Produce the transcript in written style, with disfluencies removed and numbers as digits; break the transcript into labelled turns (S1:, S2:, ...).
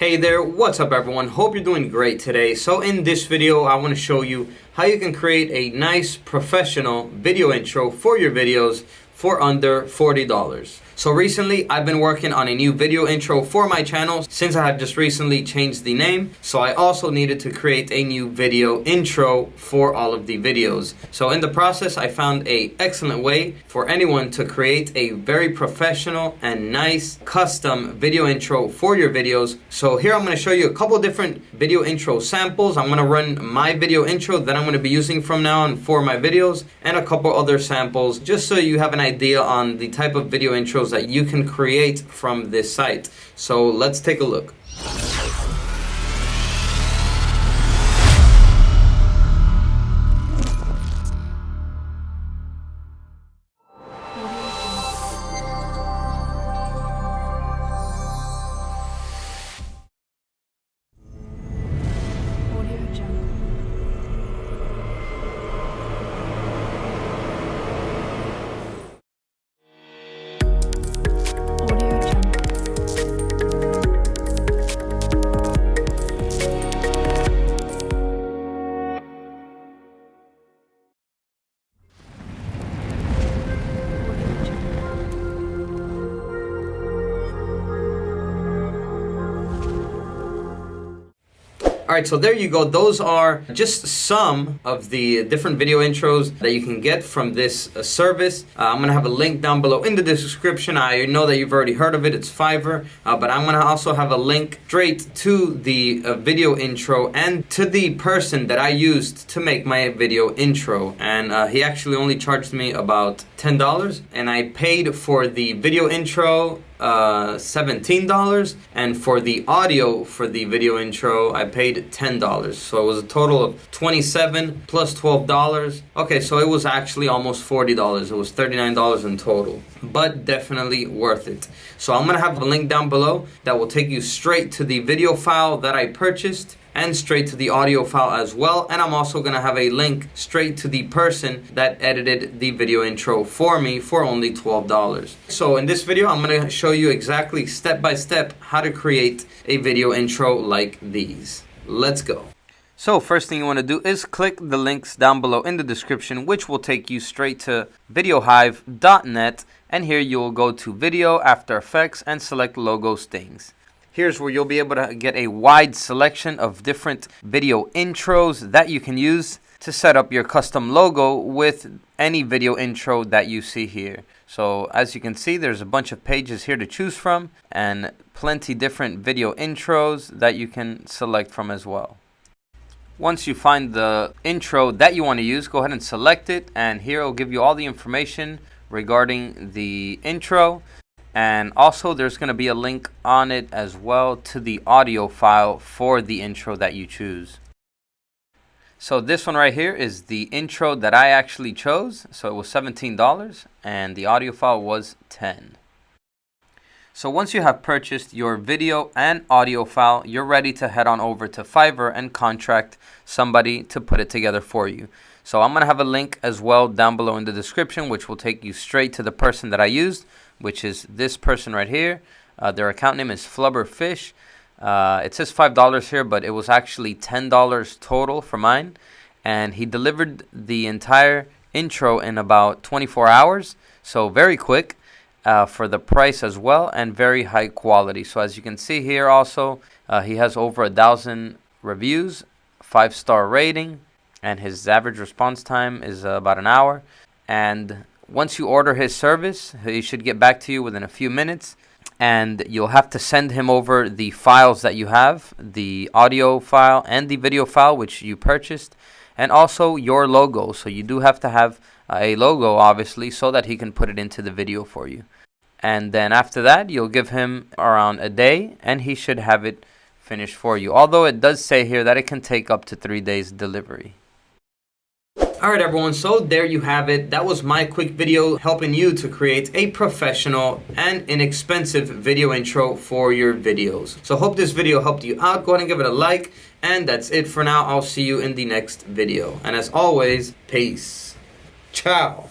S1: Hey there, what's up everyone? Hope you're doing great today. So in this video, I want to show you how you can create a nice professional video intro for your videos for under $40. So recently, I've been working on a new video intro for my channel since I have just recently changed the name. So I also needed to create a new video intro for all of the videos. So in the process, I found an excellent way for anyone to create a very professional and nice custom video intro for your videos. So here I'm going to show you a couple different video intro samples. I'm going to run my video intro that I'm going to be using from now on for my videos and a couple other samples just so you have an idea on the type of video intros that you can create from this site. So let's take a look. Alright, so there you go. Those are just some of the different video intros that you can get from this service. I'm going to have a link down below in the description. I know that you've already heard of it. It's Fiverr. But I'm going to also have a link straight to the video intro and to the person that I used to make my video intro. And he actually only charged me about $10. And I paid for the video intro $17, and for the audio for the video intro I paid $10, so it was a total of $27 plus $12. Okay, so it was actually almost $40. It was $39 in total, but definitely worth it. So I'm gonna have a link down below that will take you straight to the video file that I purchased and straight to the audio file as well. And I'm also going to have a link straight to the person that edited the video intro for me for only $12. So in this video, I'm going to show you exactly step by step how to create a video intro like these. Let's go. So first thing you want to do is click the links down below in the description, which will take you straight to videohive.net. And here you will go to Video, After Effects, and select Logo Stings. Here's where you'll be able to get a wide selection of different video intros that you can use to set up your custom logo with any video intro that you see here. So as you can see, there's a bunch of pages here to choose from and plenty different video intros that you can select from as well. Once you find the intro that you want to use, go ahead and select it, and here it'll give you all the information regarding the intro. And also there's going to be a link on it as well to the audio file for the intro that you choose. So this one right here is the intro that I actually chose. So it was $17 and the audio file was $10. So once you have purchased your video and audio file, you're ready to head on over to Fiverr and contract somebody to put it together for you. So I'm going to have a link as well down below in the description, which will take you straight to the person that I used, which is this person right here. Their account name is Flubberfish. It says $5 here, but it was actually $10 total for mine. And he delivered the entire intro in about 24 hours. So very quick for the price as well, and very high quality. So as you can see here also, he has over 1,000 reviews, 5-star rating, and his average response time is about an hour. And once you order his service, he should get back to you within a few minutes, and you'll have to send him over the files that you have, the audio file and the video file which you purchased, and also your logo. So you do have to have a logo, obviously, so that he can put it into the video for you. And then after that, you'll give him around a day, and he should have it finished for you. Although it does say here that it can take up to 3 days delivery. Alright everyone, so there you have it. That was my quick video helping you to create a professional and inexpensive video intro for your videos. So hope this video helped you out. Go ahead and give it a like. And that's it for now. I'll see you in the next video. And as always, peace. Ciao.